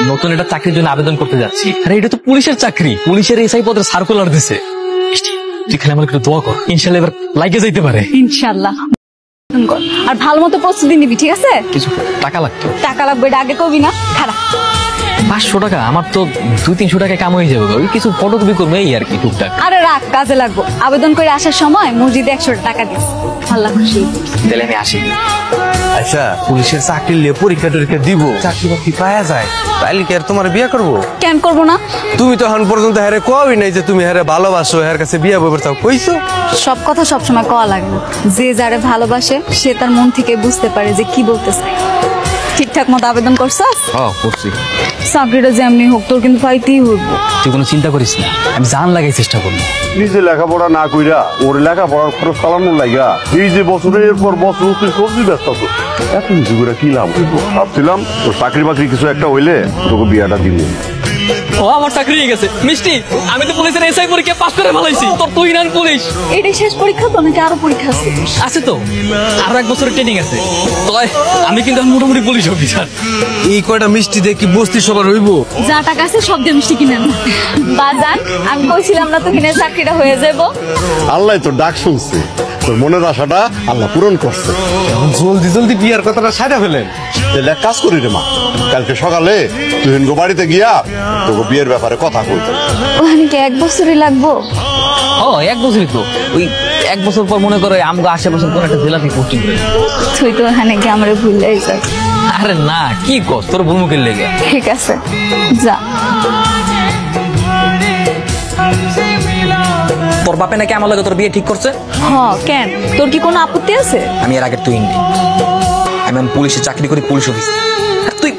নতুন একটা চাকরির জন্য আবেদন করতে যাচ্ছি। আরে এটা তো পুলিশের চাকরি, পুলিশের এসআই পদের সার্কুলার দিছে। তুই খালি আমার একটু দোয়া কর, ইনশাল্লাহ এবার লাগে যাইতে পারে। ইনশাল্লাহ। আর ভালো মতো প্রস্তুতি নিবি, ঠিক আছে? কিছু টাকা লাগতো। টাকা লাগবে, এটা আগে কবি না। খারাপ 500 টাকা, আমার তো 200-300 টাকা কাম হয়ে যাবে। ওই কিছু ফটোকপি করবে এই আর কি, টুকটাক। আরে রাখ, কাজে লাগবো। আবেদন করে আসার সময় মসজিদে 100 টাকা দিস। আল্লাহ খুশি। তাহলে আমি আসি। আচ্ছা, পুলিশের চাকরি নিয়ে পরীক্ষা টরীক্ষা দিব, চাকরি বাকরি পাওয়া যায়, তাইলে কি আর তোমার বিয়ে করবো? কেন করবো না? তুমি তো এখন পর্যন্ত হারে কবি নাই যে তুমি হারে ভালোবাসো, হার কাছে বিয়ে বইবার চাও, কইছো? সব কথা সবসময় কওয়া লাগে না। যে যারে ভালোবাসে সে তার মন থেকে বুঝতে পারে যে কি বলতে চায়। ঠিকঠাক মতো আবেদন করছস? হ্যাঁ করছি। চাকরিটা যেমনি হোক তোর কিন্তু পাইতেই হইব। তুই কোনো চিন্তা করিস না, আমি জান লাগাই চেষ্টা করবো। নিজে লেখাপড়া না কইরা ওর লেখাপড়ার খরচ চালানোর লাগা এই যে বছরের পর বছর তুই সবজি ব্যস্ত আছো, এত কিছু করে কি লাভ হইব? ভাবছিলাম তোর চাকরি বাকরি কিছু একটা হইলে তোকে বিয়াটা দিব। ও আমার চাকরি হয়ে গেছে। মিষ্টি, আমি তো পুলিশের এসআই পরীক্ষা পাস করে ফেলাইছি। তোর তুই না পুলিশ। এটাই শেষ পরীক্ষা তো নাকি আরো পরীক্ষা আছে? আছে তো, আরো 1 বছরের ট্রেনিং আছে। তবে আমি কিন্তু মোটামুটি পুলিশ অফিসার। এই কয়টা মিষ্টি দিয়ে কি বস্তি সবার হইব? যা টাকা আছে সব দিয়ে মিষ্টি কিনেন। বাজান, আমি কইছিলাম না তো কিনে চাকরিটা হয়ে যাবো। আল্লাহ তোর ডাক শুনছে, তোর মনের আশাটা আল্লাহ পূরণ করছে। জলদি জলদি বিয়ার কথাটা সাইডা ফেলেন। তাহলে এক কাজ করি রে মা, কালকে সকালে তুই হিনগো বাড়িতে গিয়া তোকে বিয়ের ব্যাপারে কথা কই। ওখানে কি 1 বছরই লাগবো? ও 1 বছরই তো। ওই 1 বছর পর মনে করো আমগো আশেপাশে কোন একটা জেলা থেকে পোস্টিং করে। তুই তো ওখানে কি আমরা ভুলেই যাস। আরে না, কি কস, তোর ভুলমুখের লেগে। ঠিক আছে, যা। তোর বাপে নাকি আমার লাগে তোর বিয়ে ঠিক করছে? হ্যাঁ, কেন? তোর কি কোনো আপত্তি আছে? আমি এর আগে তুই নেই, আমি পুলিশে চাকরি করি, পুলিশ অফিস। আর তুই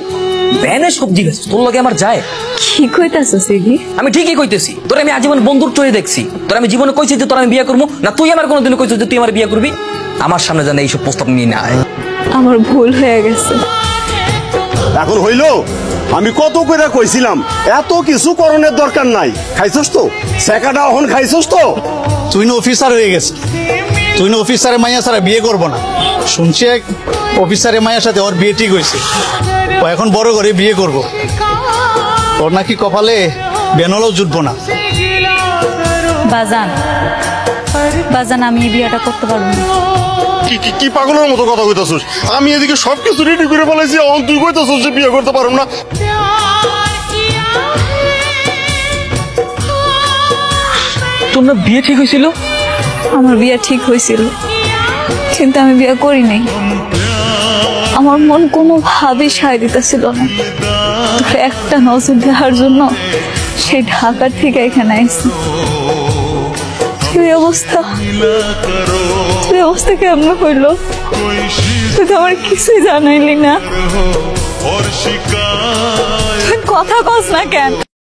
ভ্যানে সবজি বেচ, তোর লগে আমার যায়? কি কইতাছিস এগি? আমি ঠিকই কইতেছি। তোর আমি আজীবন বন্ধুর চোখে দেখছি। তোর আমি জীবনে কইছি যে তোর আমি বিয়ে করবো না, তুই আমার কোনোদিন কইছিস যে তুই আমার বিয়ে করবি? আমার সামনে জানে এইসব প্রস্তাব নিয়ে না আয়। আমার ভুল হয়ে গেছে। এখন হইলো, আমি কত করে কইছিলাম এত কিছু করণের দরকার নাই। খাইছস তো সেকাটা, এখন খাইছস তো। তুই না অফিসার হয়ে গেছে, তুই না অফিসারের মাইয়া ছাড়া বিয়ে করবো না। শুনছি এক অফিসারের মাইয়ার সাথে ওর বিয়ে ঠিক হয়েছে, ও এখন বড় করে বিয়ে করব। ওর নাকি কপালে বেনলও জুটবো না। বাজান, বাজান, আমি এই বিয়েটা করতে পারবো না। কি পাগলের মতো কথা কইতাছস? আমি এদিকে সবকিছু রেডি করে ফেলাইছি, এখন তুই কইতাছস যে বিয়ে করতে পারব না? তোর না বিয়ে ঠিক হয়েছিল? আমার বিয়ে ঠিক হয়েছিল, কিন্তু আমি বিয়ে করি নাই। আমার মন কোনোভাবে সায় দিতেছিল না। তোর একটা নজর দেওয়ার জন্য সেই ঢাকা থেকে এখানে আইছি। তুই অবস্থা কেমন হইল? তুই তো আমার কিছুই জানাইলি না। কথা কস না কেন?